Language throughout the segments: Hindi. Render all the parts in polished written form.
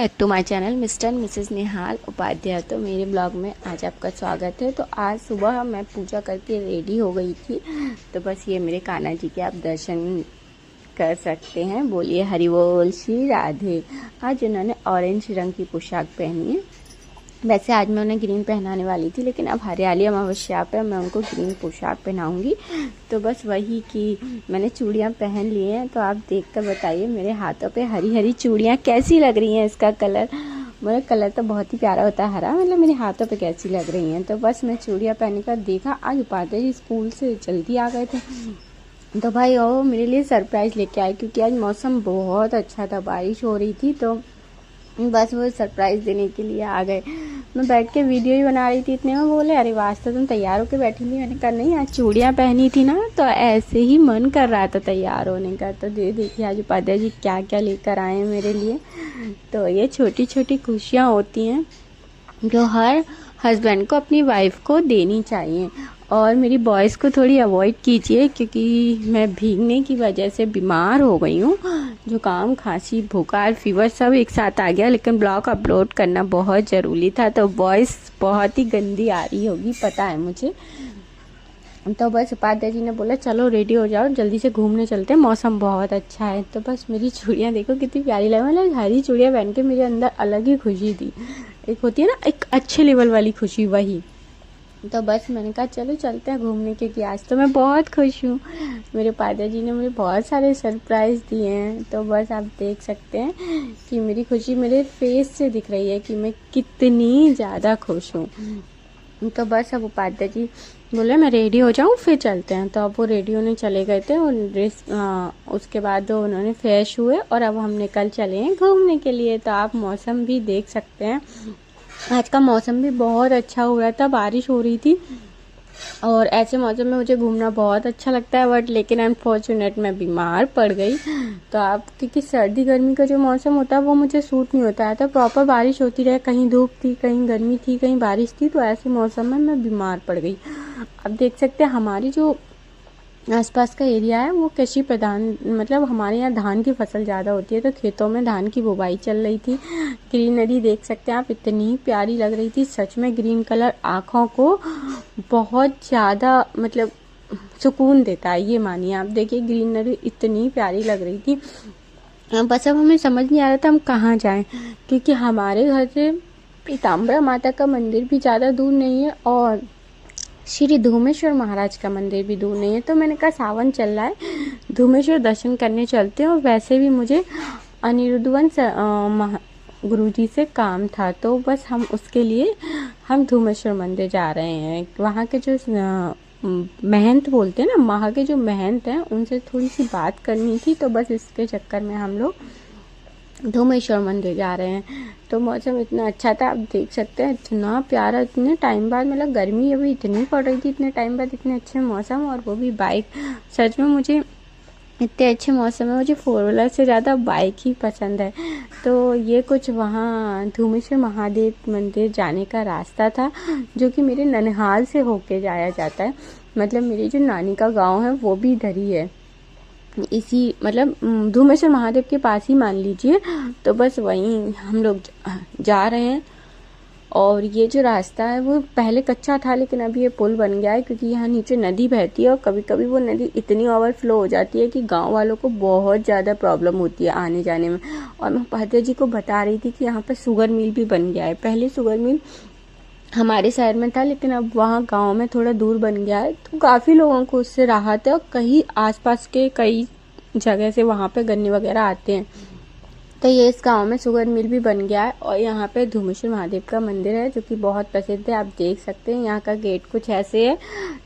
Back to my channel Mr and Mrs Nihal Upadhyay. तो मेरे ब्लॉग में आज आपका स्वागत है। तो आज सुबह मैं पूजा करके रेडी हो गई थी। तो बस ये मेरे कान्हा जी के आप दर्शन कर सकते हैं। बोलिए हरि बोल श्री राधे। आज उन्होंने ऑरेंज रंग की पोशाक पहनी है। वैसे आज मैं उन्हें ग्रीन पहनाने वाली थी, लेकिन अब हरियाली अमावस्या पे मैं उनको ग्रीन पोशाक पहनाऊंगी। तो बस वही कि मैंने चूड़ियाँ पहन ली हैं। तो आप देखकर बताइए मेरे हाथों पे हरी हरी चूड़ियाँ कैसी लग रही हैं। इसका कलर, मेरा कलर तो बहुत ही प्यारा होता है हरा, मतलब मेरे हाथों पे कैसी लग रही हैं। तो बस मैं चूड़ियाँ पहन कर देखा। आज उपाध्याय जी स्कूल से जल्दी आ गए थे, तो भाई वो मेरे लिए सरप्राइज़ लेके आए, क्योंकि आज मौसम बहुत अच्छा था, बारिश हो रही थी। तो बस वो सरप्राइज़ देने के लिए आ गए। मैं बैठ के वीडियो ही बना रही थी, इतने में बोले अरे वास्ते तुम तैयार होकर बैठी थी। मैंने कहा नहीं, आज चूड़ियाँ पहनी थी ना, तो ऐसे ही मन कर रहा था तैयार होने का। तो देखिए आज उपाध्याय जी क्या क्या लेकर आए हैं मेरे लिए। तो ये छोटी छोटी खुशियाँ होती हैं जो हर हस्बैंड को अपनी वाइफ को देनी चाहिए। और मेरी वॉइस को थोड़ी अवॉइड कीजिए, क्योंकि मैं भीगने की वजह से बीमार हो गई हूँ। जुकाम, खांसी, बुखार, फीवर सब एक साथ आ गया। लेकिन ब्लॉग अपलोड करना बहुत ज़रूरी था, तो वॉइस बहुत ही गंदी आ रही होगी, पता है मुझे। तो बस उपाध्याय जी ने बोला चलो रेडी हो जाओ, जल्दी से घूमने चलते हैं, मौसम बहुत अच्छा है। तो बस मेरी चूड़ियाँ देखो कितनी प्यारी लगी। मतलब हरी चूड़ियाँ पहन के मेरे अंदर अलग ही खुशी थी। एक होती है ना एक अच्छे लेवल वाली खुशी, वही। तो बस मैंने कहा चलो चलते हैं घूमने, क्योंकि आज तो मैं बहुत खुश हूँ। मेरे पादा जी ने मुझे बहुत सारे सरप्राइज़ दिए हैं। तो बस आप देख सकते हैं कि मेरी खुशी मेरे फेस से दिख रही है कि मैं कितनी ज़्यादा खुश हूँ। तो बस अब उपाध्याय जी बोले मैं रेडी हो जाऊँ फिर चलते हैं। तो अब वो रेडी होने चले गए थे और ड्रेस उसके बाद उन्होंने फ्रेश हुए और अब हम निकल चले हैं घूमने के लिए। तो आप मौसम भी देख सकते हैं, आज का मौसम भी बहुत अच्छा हो रहा था, बारिश हो रही थी। और ऐसे मौसम में मुझे घूमना बहुत अच्छा लगता है, बट लेकिन अनफॉर्चुनेट मैं बीमार पड़ गई। तो आप, क्योंकि सर्दी गर्मी का जो मौसम होता है वो मुझे सूट नहीं होता है। तो प्रॉपर बारिश होती रहे, कहीं धूप थी, कहीं गर्मी थी, कहीं बारिश थी, तो ऐसे मौसम में मैं बीमार पड़ गई। अब देख सकते हैं हमारी जो आसपास का एरिया है वो कृषि प्रधान, मतलब हमारे यहाँ धान की फसल ज़्यादा होती है। तो खेतों में धान की बुवाई चल रही थी। ग्रीनरी देख सकते हैं आप, इतनी प्यारी लग रही थी सच में। ग्रीन कलर आँखों को बहुत ज़्यादा मतलब सुकून देता है, ये मानिए आप। देखिए ग्रीनरी इतनी प्यारी लग रही थी। बस अब हमें समझ नहीं आ रहा था हम कहाँ जाएं, क्योंकि हमारे घर से पीताम्बरा माता का मंदिर भी ज़्यादा दूर नहीं है और श्री धूमेश्वर महाराज का मंदिर भी दूर नहीं है। तो मैंने कहा सावन चल रहा है, धूमेश्वर दर्शन करने चलते हैं। और वैसे भी मुझे अनिरुद्धवन गुरु जी से काम था, तो बस हम उसके लिए हम धूमेश्वर मंदिर जा रहे हैं। वहाँ के जो महंत बोलते हैं ना, वहाँ के जो महंत हैं उनसे थोड़ी सी बात करनी थी। तो बस इसके चक्कर में हम लोग धूमेश्वर मंदिर जा रहे हैं। तो मौसम इतना अच्छा था, आप देख सकते हैं इतना प्यारा, इतने टाइम बाद, मतलब गर्मी अभी इतनी पड़ रही थी, इतने टाइम बाद इतने अच्छे मौसम, और वो भी बाइक। सच में मुझे इतने अच्छे मौसम में मुझे 4 व्हीलर से ज़्यादा बाइक ही पसंद है। तो ये कुछ वहाँ धूमेश्वर महादेव मंदिर जाने का रास्ता था, जो कि मेरे ननिहाल से होके जाया जाता है। मतलब मेरी जो नानी का गाँव है वो भी इधर ही है, इसी मतलब धूमेश्वर महादेव के पास ही मान लीजिए। तो बस वहीं हम लोग जा रहे हैं। और ये जो रास्ता है वो पहले कच्चा था, लेकिन अभी ये पुल बन गया है, क्योंकि यहाँ नीचे नदी बहती है और कभी कभी वो नदी इतनी ओवरफ्लो हो जाती है कि गांव वालों को बहुत ज़्यादा प्रॉब्लम होती है आने जाने में। और मैं पादा जी को बता रही थी कि यहाँ पर शुगर मिल भी बन गया है। पहले शुगर मिल हमारे शहर में था, लेकिन अब वहाँ गांव में थोड़ा दूर बन गया है। तो काफ़ी लोगों को उससे राहत है, और कहीं आसपास के कई जगह से वहाँ पे गन्ने वगैरह आते हैं। तो ये इस गांव में शुगर मिल भी बन गया है। और यहाँ पे धूमेश्वर महादेव का मंदिर है जो कि बहुत प्रसिद्ध है, आप देख सकते हैं। यहाँ का गेट कुछ ऐसे है।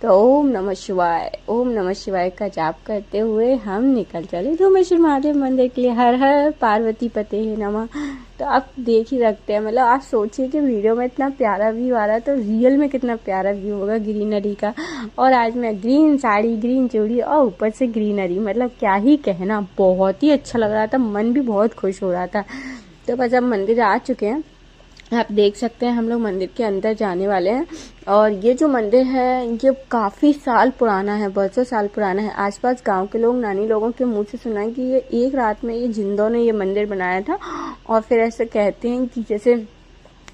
तो ओम नमः शिवाय, ओम नमः शिवाय का जाप करते हुए हम निकल चले धूमेश्वर महादेव मंदिर के लिए। हर हर पार्वती पते नमः। तो आप देख ही सकते हैं, मतलब आप सोचिए कि वीडियो में इतना प्यारा व्यू आ रहा है, तो रियल में कितना प्यारा व्यू होगा ग्रीनरी का। और आज मैं ग्रीन साड़ी, ग्रीन चूड़ी और ऊपर से ग्रीनरी, मतलब क्या ही कहना, बहुत ही अच्छा लग रहा था, मन भी बहुत खुश हो रहा था। तो बस अब मंदिर आ चुके हैं। आप देख सकते हैं हम लोग मंदिर के अंदर जाने वाले हैं। और ये जो मंदिर है ये काफ़ी साल पुराना है, बरसों साल पुराना है। आसपास गांव के लोग, नानी लोगों के मुंह से सुना है कि ये एक रात में ये जिंदों ने ये मंदिर बनाया था। और फिर ऐसे कहते हैं कि जैसे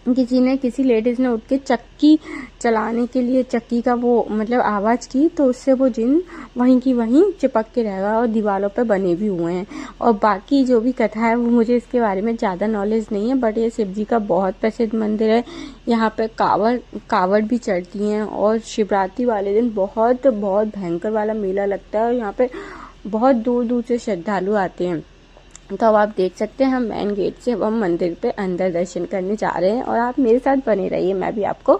किसी लेडीज़ ने उठ के चक्की चलाने के लिए चक्की का वो मतलब आवाज़ की, तो उससे वो जिन वहीं की वहीं चिपक के रहेगा और दीवारों पे बने भी हुए हैं। और बाकी जो भी कथा है वो मुझे इसके बारे में ज़्यादा नॉलेज नहीं है, बट ये शिव जी का बहुत प्रसिद्ध मंदिर है। यहाँ पे कावड़ भी चढ़ती हैं और शिवरात्रि वाले दिन बहुत बहुत भयंकर वाला मेला लगता है और यहाँ पे बहुत दूर दूर से श्रद्धालु आते हैं। तो अब आप देख सकते हैं हम मेन गेट से अब हम मंदिर पे अंदर दर्शन करने जा रहे हैं और आप मेरे साथ बने रहिए, मैं भी आपको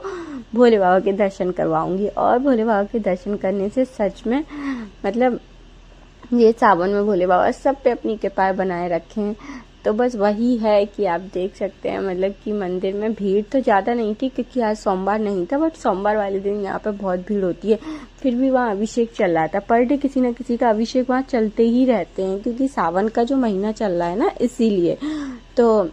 भोले बाबा के दर्शन करवाऊंगी। और भोले बाबा के दर्शन करने से सच में मतलब ये सावन में भोले बाबा सब पे अपनी कृपा बनाए रखें। तो बस वही है कि आप देख सकते हैं मतलब कि मंदिर में भीड़ तो ज़्यादा नहीं थी क्योंकि आज सोमवार नहीं था, बट सोमवार वाले दिन यहाँ पे बहुत भीड़ होती है। फिर भी वहाँ अभिषेक चल रहा था, पर डे किसी न किसी का अभिषेक वहाँ चलते ही रहते हैं क्योंकि सावन का जो महीना चल रहा है ना, इसीलिए। तो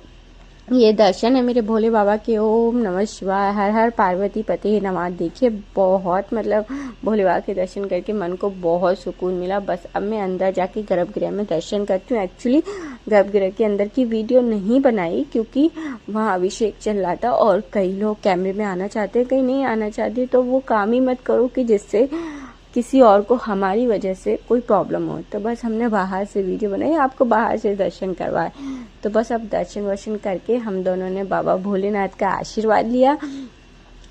ये दर्शन है मेरे भोले बाबा के। ओम नमः शिवाय, हर हर पार्वती पते नमः। देखिए बहुत मतलब भोले बाबा के दर्शन करके मन को बहुत सुकून मिला। बस अब मैं अंदर जाके गर्भगृह में दर्शन करती हूँ। एक्चुअली गर्भगृह के अंदर की वीडियो नहीं बनाई क्योंकि वहाँ अभिषेक चल रहा था और कई लोग कैमरे में आना चाहते हैं, कई नहीं आना चाहते। तो वो काम ही मत करो कि जिससे किसी और को हमारी वजह से कोई प्रॉब्लम हो। तो बस हमने बाहर से वीडियो बनाई, आपको बाहर से दर्शन करवाए। तो बस अब दर्शन वर्शन करके हम दोनों ने बाबा भोलेनाथ का आशीर्वाद लिया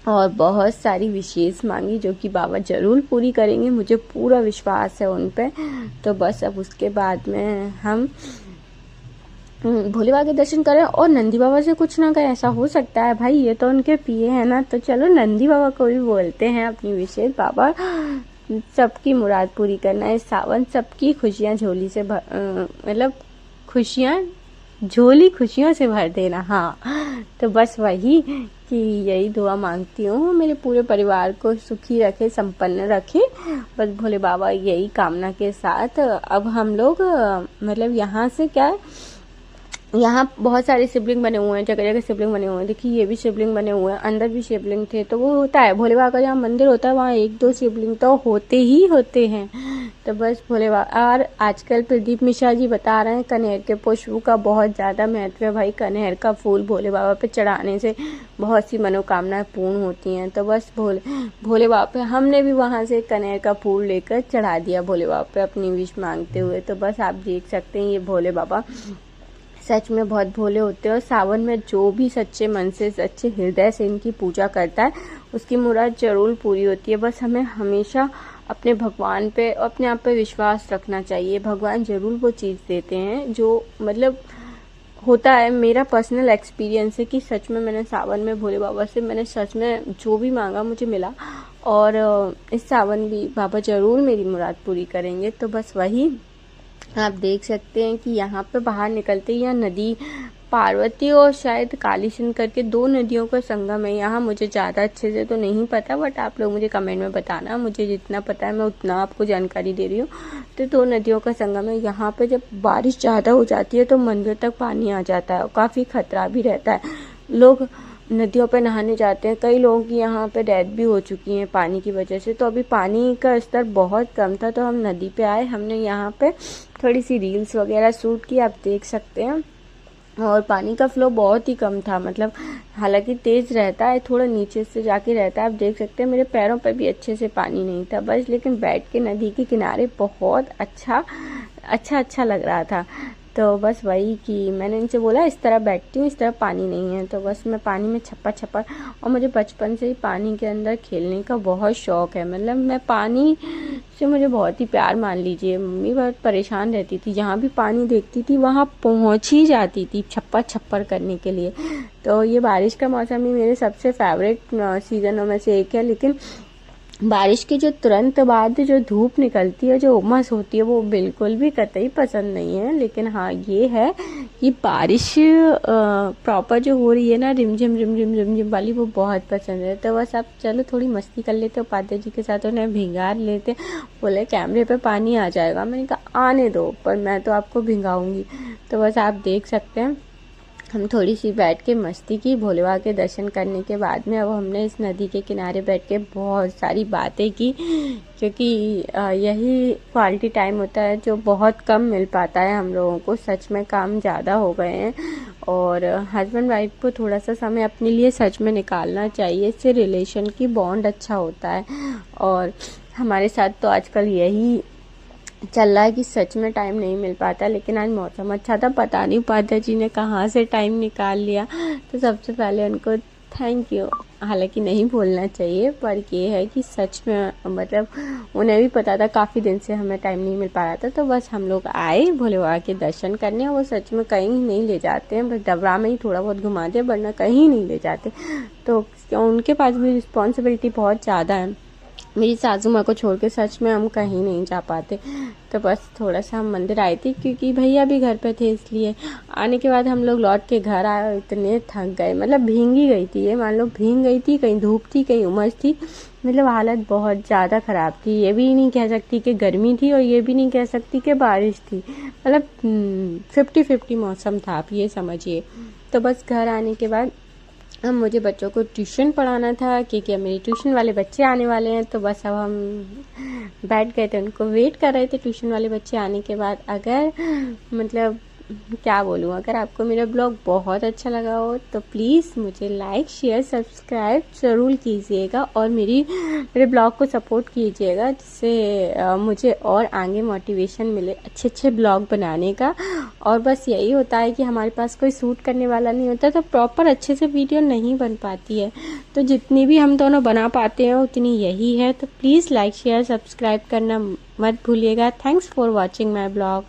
और बहुत सारी विशेष मांगी जो कि बाबा जरूर पूरी करेंगे, मुझे पूरा विश्वास है उन पे। तो बस अब उसके बाद में हम भोले बाबा के दर्शन करें और नंदी बाबा से कुछ ना करें, ऐसा हो सकता है भाई, ये तो उनके पिए हैं ना। तो चलो नंदी बाबा को भी बोलते हैं अपनी विशेष, बाबा सबकी मुराद पूरी करना है सावन, सबकी खुशियाँ झोली से मतलब खुशियाँ झोली खुशियों से भर देना। हाँ, तो बस वही कि यही दुआ मांगती हूँ मेरे पूरे परिवार को सुखी रखे, संपन्न रखे, बस भोले बाबा यही कामना के साथ। अब हम लोग मतलब यहाँ से क्या, यहाँ बहुत सारे शिवलिंग बने हुए हैं, जगह जगह शिवलिंग बने हुए हैं। देखिए ये भी शिवलिंग बने हुए हैं, अंदर भी शिवलिंग थे। तो वो होता है भोले बाबा का जहाँ मंदिर होता है वहाँ एक दो शिवलिंग तो होते ही होते हैं। तो बस भोले बाबा। और आजकल प्रदीप मिश्रा जी बता रहे हैं कनेर के पुष्प का बहुत ज़्यादा महत्व है भाई। कनेर का फूल भोले बाबा पे चढ़ाने से बहुत सी मनोकामनाएं पूर्ण होती हैं। तो बस भोले बाबा पे हमने भी वहाँ से कनेर का फूल लेकर चढ़ा दिया भोले बाबा पे अपनी विश मांगते हुए। तो बस आप देख सकते हैं ये भोले बाबा सच में बहुत भोले होते हैं और सावन में जो भी सच्चे मन से, सच्चे हृदय से इनकी पूजा करता है उसकी मुराद जरूर पूरी होती है। बस हमें हमेशा अपने भगवान पे और अपने आप पे विश्वास रखना चाहिए। भगवान जरूर वो चीज़ देते हैं जो मतलब होता है। मेरा पर्सनल एक्सपीरियंस है कि सच में मैंने सावन में भोले बाबा से मैंने सच में जो भी मांगा मुझे मिला और इस सावन भी बाबा जरूर मेरी मुराद पूरी करेंगे। तो बस वही आप देख सकते हैं कि यहाँ पे बाहर निकलते ही यहाँ नदी पार्वती और शायद कालीसिंध करके दो नदियों का संगम है। यहाँ मुझे ज़्यादा अच्छे से तो नहीं पता, बट आप लोग मुझे कमेंट में बताना, मुझे जितना पता है मैं उतना आपको जानकारी दे रही हूँ। तो दो नदियों का संगम है। यहाँ पे जब बारिश ज़्यादा हो जाती है तो मंदिर तक पानी आ जाता है और काफ़ी खतरा भी रहता है। लोग नदियों पे नहाने जाते हैं, कई लोगों की यहाँ पे डेथ भी हो चुकी है पानी की वजह से। तो अभी पानी का स्तर बहुत कम था तो हम नदी पे आए, हमने यहाँ पे थोड़ी सी रील्स वगैरह शूट की, आप देख सकते हैं। और पानी का फ्लो बहुत ही कम था, मतलब हालांकि तेज़ रहता है, थोड़ा नीचे से जाके रहता है। आप देख सकते हैं मेरे पैरों पे भी अच्छे से पानी नहीं था बस, लेकिन बैठ के नदी के किनारे बहुत अच्छा लग रहा था। तो बस वही कि मैंने इनसे बोला इस तरह बैठती हूँ, इस तरह पानी नहीं है। तो बस मैं पानी में छप्पा और मुझे बचपन से ही पानी के अंदर खेलने का बहुत शौक़ है। मतलब मैं पानी से मुझे बहुत ही प्यार मान लीजिए। मम्मी बहुत परेशान रहती थी, जहाँ भी पानी देखती थी वहाँ पहुँच ही जाती थी छप्पर करने के लिए। तो ये बारिश का मौसम ही मेरे सबसे फेवरेट सीज़नों में से एक है। लेकिन बारिश के जो तुरंत बाद जो धूप निकलती है, जो उमस होती है, वो बिल्कुल भी कतई पसंद नहीं है। लेकिन हाँ ये है कि बारिश प्रॉपर जो हो रही है ना, रिमझिम वाली, वो बहुत पसंद है। तो बस आप चलो थोड़ी मस्ती कर लेते हो उपाध्याय जी के साथ, उन्हें भिंगा लेते। बोले कैमरे पे पानी आ जाएगा, मैंने कहा आने दो, पर मैं तो आपको भिंगाऊंगी। तो बस आप देख सकते हैं हम थोड़ी सी बैठ के मस्ती की भोले बाबा के दर्शन करने के बाद में। अब हमने इस नदी के किनारे बैठ के बहुत सारी बातें की, क्योंकि यही क्वालिटी टाइम होता है जो बहुत कम मिल पाता है हम लोगों को। सच में काम ज़्यादा हो गए हैं और हस्बैंड वाइफ को थोड़ा सा समय अपने लिए सच में निकालना चाहिए। इससे रिलेशन की बॉन्ड अच्छा होता है। और हमारे साथ तो आजकल यही चल रहा है कि सच में टाइम नहीं मिल पाता। लेकिन आज मौसम अच्छा था, पता नहीं उपाध्याय जी ने कहाँ से टाइम निकाल लिया। तो सबसे पहले उनको थैंक यू। हालांकि नहीं बोलना चाहिए, पर ये है कि सच में मतलब उन्हें भी पता था काफ़ी दिन से हमें टाइम नहीं मिल पा रहा था। तो बस हम लोग आए भोले बाबा के दर्शन करने। वो सच में कहीं नहीं ले जाते हैं, बस डबरा में ही थोड़ा बहुत घुमाते हैं, वरना कहीं नहीं ले जाते। तो उनके पास भी रिस्पॉन्सिबिलिटी बहुत ज़्यादा है। मेरी सासू माँ को छोड़ के सच में हम कहीं नहीं जा पाते। तो बस थोड़ा सा हम मंदिर आए थे, क्योंकि भैया भी घर पे थे, इसलिए आने के बाद हम लोग लौट के घर आए और इतने थक गए, मतलब भींग ही गई थी। ये मान लो भींग गई थी, कहीं धूप थी कहीं उमस थी, मतलब हालत बहुत ज़्यादा ख़राब थी। ये भी नहीं कह सकती कि गर्मी थी और ये भी नहीं कह सकती कि बारिश थी, मतलब 50-50 मौसम था, आप ये समझिए। तो बस घर आने के बाद अब मुझे बच्चों को ट्यूशन पढ़ाना था, क्योंकि मेरे ट्यूशन वाले बच्चे आने वाले हैं। तो बस अब हम बैठ गए थे, उनको वेट कर रहे थे ट्यूशन वाले बच्चे आने के बाद। अगर मतलब क्या बोलूँ, अगर आपको मेरा ब्लॉग बहुत अच्छा लगा हो तो प्लीज़ मुझे लाइक शेयर सब्सक्राइब ज़रूर कीजिएगा और मेरे ब्लॉग को सपोर्ट कीजिएगा, जिससे मुझे और आगे मोटिवेशन मिले अच्छे अच्छे ब्लॉग बनाने का। और बस यही होता है कि हमारे पास कोई शूट करने वाला नहीं होता, तो प्रॉपर अच्छे से वीडियो नहीं बन पाती है। तो जितनी भी हम दोनों बना पाते हैं उतनी यही है। तो प्लीज़ लाइक शेयर सब्सक्राइब करना मत भूलिएगा। Thanks for watching my blog.